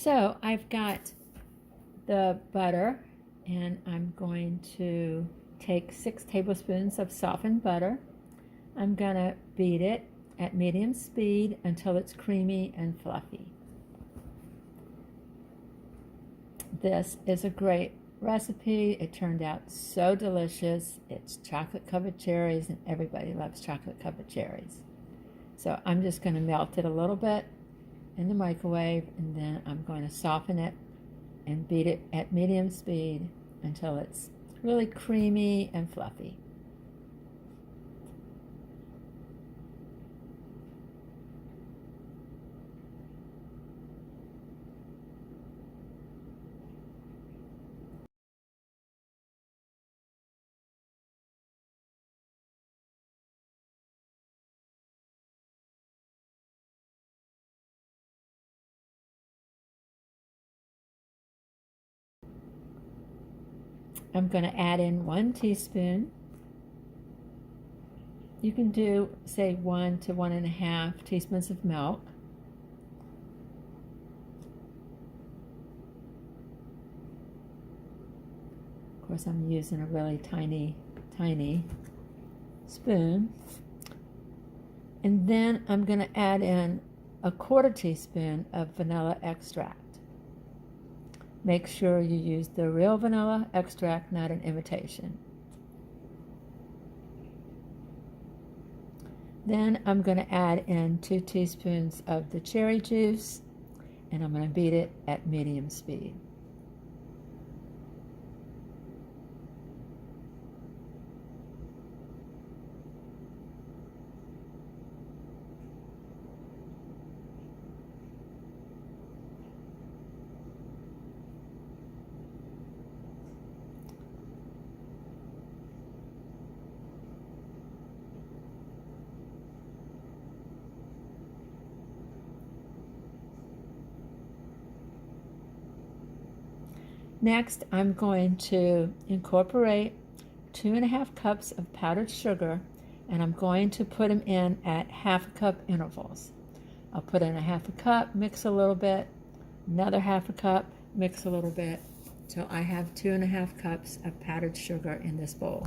So I've got the butter, and I'm going to take 6 tablespoons of softened butter. I'm going to beat it at medium speed until it's creamy and fluffy. This is a great recipe. It turned out so delicious. It's chocolate covered cherries, and everybody loves chocolate covered cherries. So I'm just going to melt it a little bit in the microwave, and then I'm going to soften it and beat it at medium speed until it's really creamy and fluffy. I'm going to add in 1 teaspoon. You can do, say, 1 to 1.5 teaspoons of milk. Of course, I'm using a really tiny spoon. And then I'm going to add in 1/4 teaspoon of vanilla extract. Make sure you use the real vanilla extract, not an imitation. Then I'm going to add in 2 teaspoons of the cherry juice, and I'm going to beat it at medium speed. Next, I'm going to incorporate 2.5 cups of powdered sugar, and I'm going to put them in at 1/2 cup intervals. I'll put in 1/2 cup, mix a little bit, another 1/2 cup, mix a little bit, so I have 2.5 cups of powdered sugar in this bowl.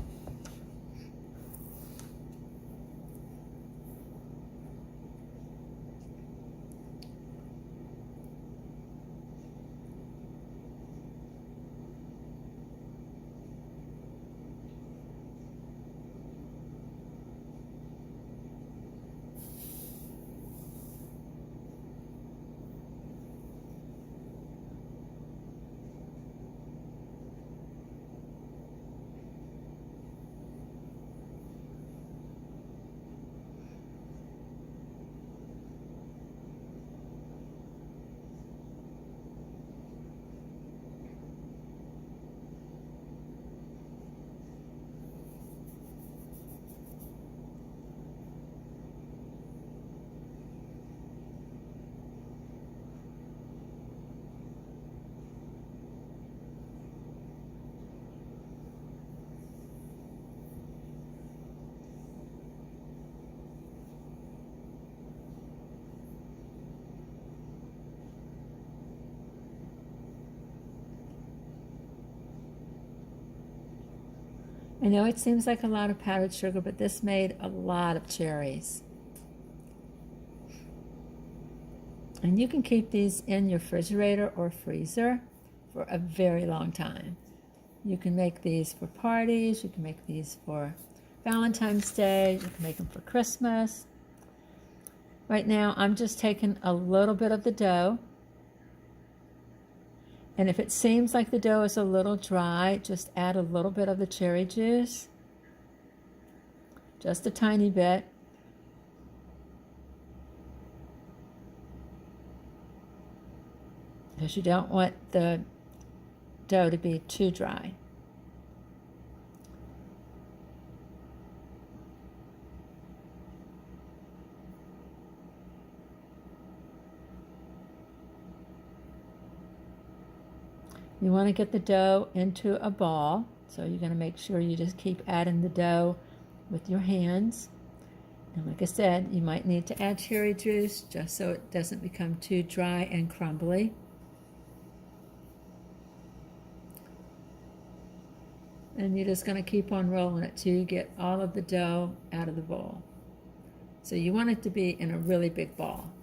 I know it seems like a lot of powdered sugar, but this made a lot of cherries. And you can keep these in your refrigerator or freezer for a very long time. You can make these for parties, you can make these for Valentine's Day, you can make them for Christmas. Right now, I'm just taking a little bit of the dough. And if it seems like the dough is a little dry, just add a little bit of the cherry juice. Just a tiny bit. Because you don't want the dough to be too dry. You want to get the dough into a ball, so you're going to make sure you just keep adding the dough with your hands. And like I said, you might need to add cherry juice just so it doesn't become too dry and crumbly. And you're just going to keep on rolling it till you get all of the dough out of the bowl. So you want it to be in a really big ball.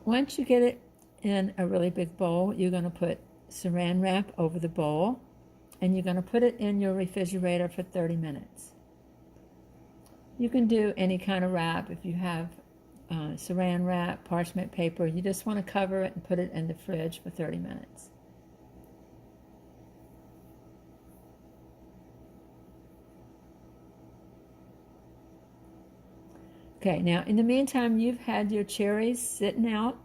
Once you get it in a really big bowl, you're going to put saran wrap over the bowl, and you're going to put it in your refrigerator for 30 minutes. You can do any kind of wrap. If you have saran wrap, parchment paper, you just want to cover it and put it in the fridge for 30 minutes. Okay, now in the meantime, you've had your cherries sitting out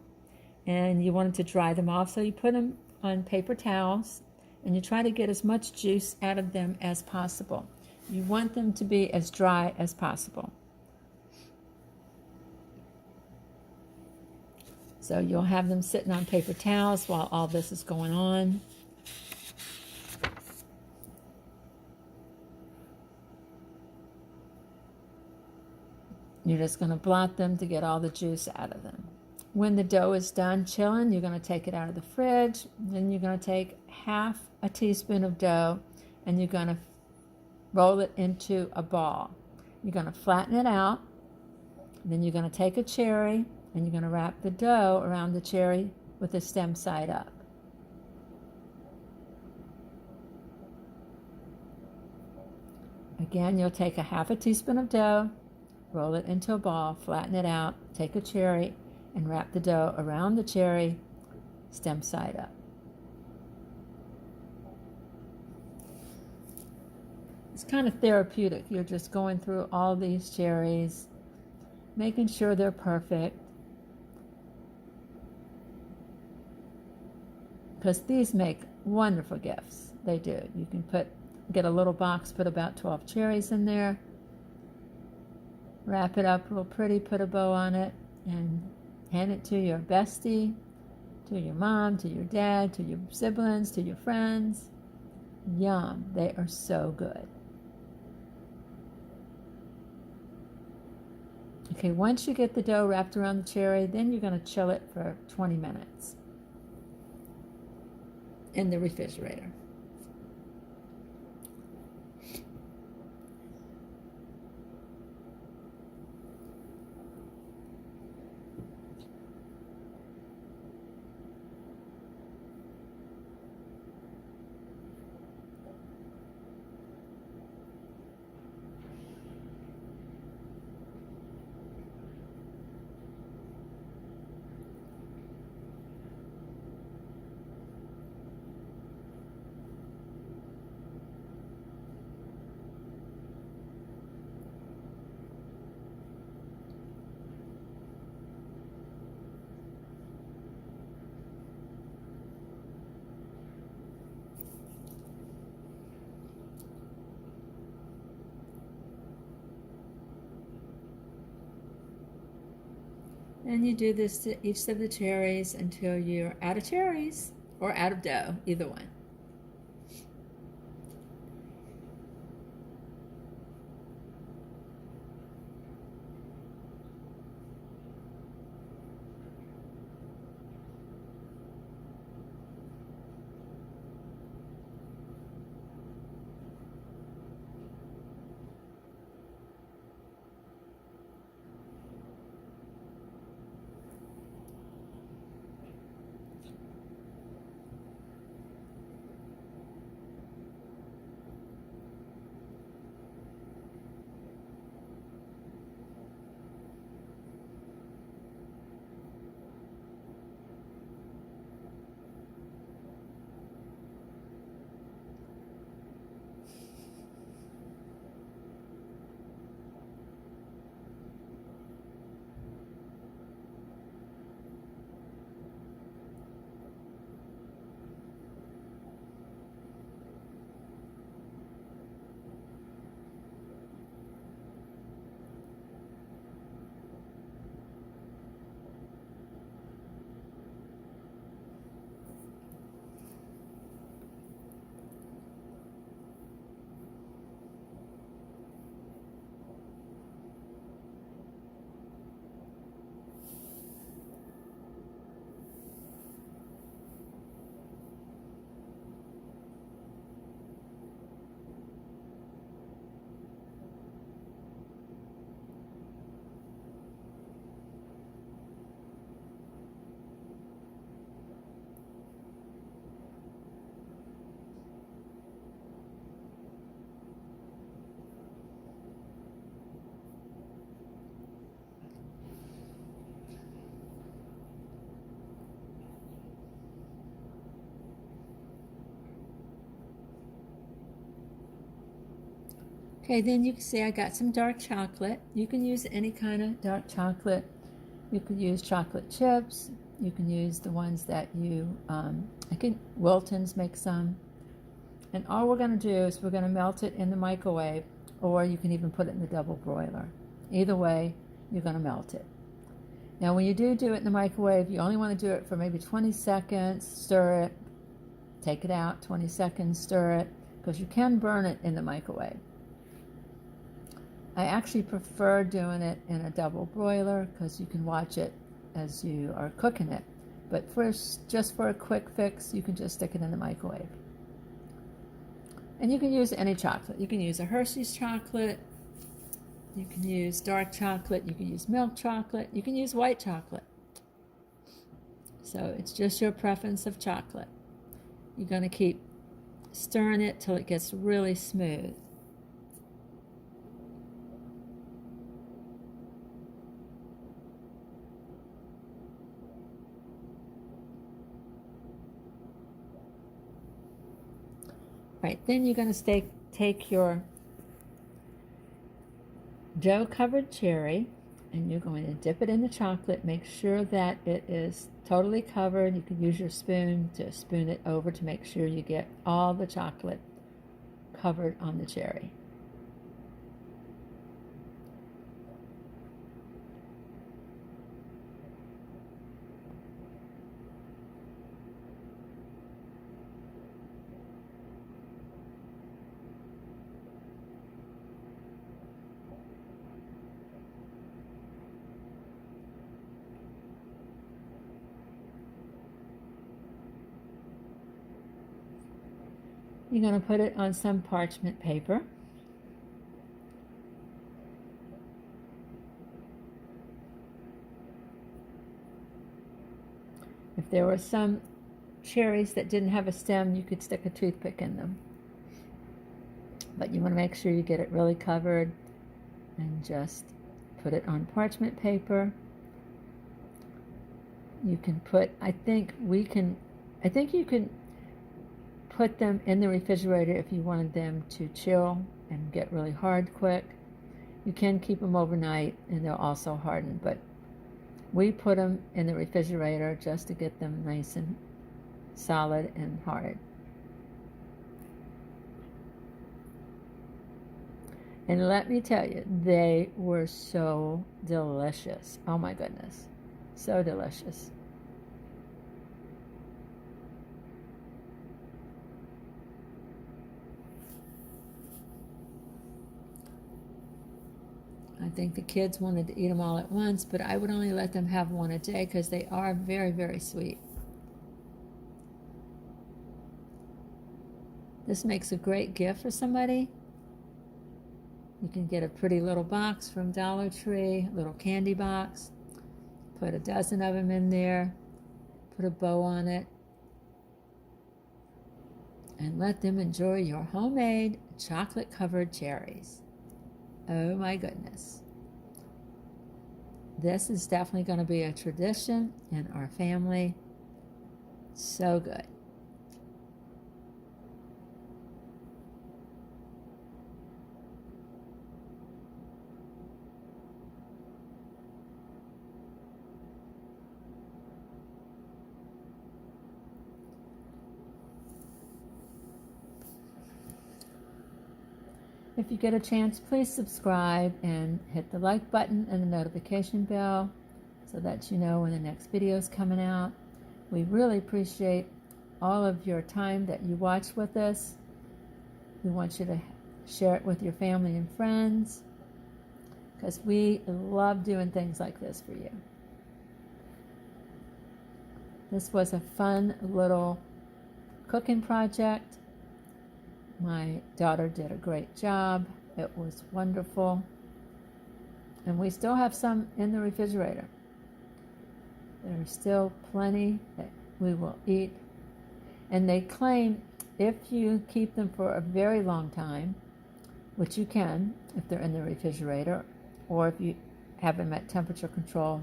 and you wanted to dry them off, so you put them on paper towels and you try to get as much juice out of them as possible. You want them to be as dry as possible. So you'll have them sitting on paper towels while all this is going on. You're just going to blot them to get all the juice out of them. When the dough is done chilling, you're going to take it out of the fridge. Then you're going to take half a teaspoon of dough and you're going to roll it into a ball. You're going to flatten it out. Then you're going to take a cherry and you're going to wrap the dough around the cherry with the stem side up. Again, you'll take a half a teaspoon of dough, roll it into a ball, flatten it out, take a cherry, and wrap the dough around the cherry, stem side up. It's kind of therapeutic. You're just going through all these cherries, making sure they're perfect. Because these make wonderful gifts. They do. You can get a little box, put about 12 cherries in there, wrap it up real pretty, put a bow on it, and hand it to your bestie, to your mom, to your dad, to your siblings, to your friends. Yum. They are so good. Okay, once you get the dough wrapped around the cherry, then you're going to chill it for 20 minutes in the refrigerator. And you do this to each of the cherries until you're out of cherries or out of dough, either one. Okay, then you can see I got some dark chocolate. You can use any kind of dark chocolate. You could use chocolate chips. You can use the ones that Wilton's make some. And all we're going to do is we're going to melt it in the microwave, or you can even put it in the double broiler. Either way, you're going to melt it. Now, when you do it in the microwave, you only want to do it for maybe 20 seconds, stir it, take it out, 20 seconds, stir it, because you can burn it in the microwave. I actually prefer doing it in a double broiler because you can watch it as you are cooking it. But just for a quick fix, you can just stick it in the microwave. And you can use any chocolate. You can use a Hershey's chocolate. You can use dark chocolate. You can use milk chocolate. You can use white chocolate. So it's just your preference of chocolate. You're going to keep stirring it till it gets really smooth. Right, then you're going to take your dough-covered cherry, and you're going to dip it in the chocolate. Make sure that it is totally covered. You can use your spoon to spoon it over to make sure you get all the chocolate covered on the cherry. You're going to put it on some parchment paper. If there were some cherries that didn't have a stem, you could stick a toothpick in them. But you want to make sure you get it really covered and just put it on parchment paper. You can put, I think you can put them in the refrigerator if you wanted them to chill and get really hard quick. You can keep them overnight and they'll also harden, but we put them in the refrigerator just to get them nice and solid and hard. And let me tell you, they were so delicious. Oh my goodness, so delicious. I think the kids wanted to eat them all at once, but I would only let them have one a day because they are very, very sweet. This makes a great gift for somebody. You can get a pretty little box from Dollar Tree, a little candy box. Put a dozen of them in there. Put a bow on it. And let them enjoy your homemade chocolate-covered cherries. Oh my goodness. This is definitely going to be a tradition in our family. So good. If you get a chance, please subscribe and hit the like button and the notification bell so that you know when the next video is coming out. We really appreciate all of your time that you watch with us. We want you to share it with your family and friends because we love doing things like this for you. This was a fun little cooking project. My daughter did a great job. It was wonderful. And we still have some in the refrigerator. There's still plenty that we will eat. And they claim if you keep them for a very long time, which you can if they're in the refrigerator, or if you have them at temperature control,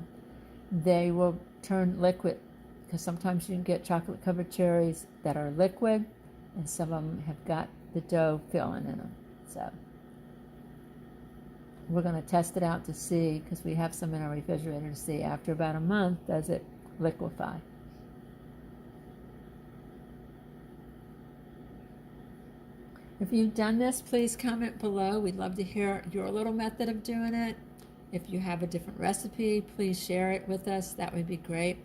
they will turn liquid. Because sometimes you can get chocolate-covered cherries that are liquid, and some of them have got the dough filling in them. So we're going to test it out to see, because we have some in our refrigerator, to see after about a month, does it liquefy. If you've done this, please comment below. We'd love to hear your little method of doing it. If you have a different recipe, please share it with us. That would be great,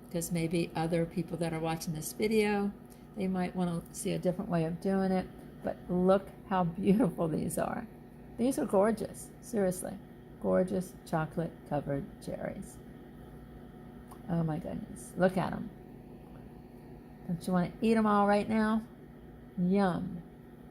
because maybe other people that are watching this video, they might want to see a different way of doing it. But look how beautiful these are. These are gorgeous, seriously. Gorgeous chocolate covered cherries. Oh my goodness, look at them. Don't you want to eat them all right now? Yum.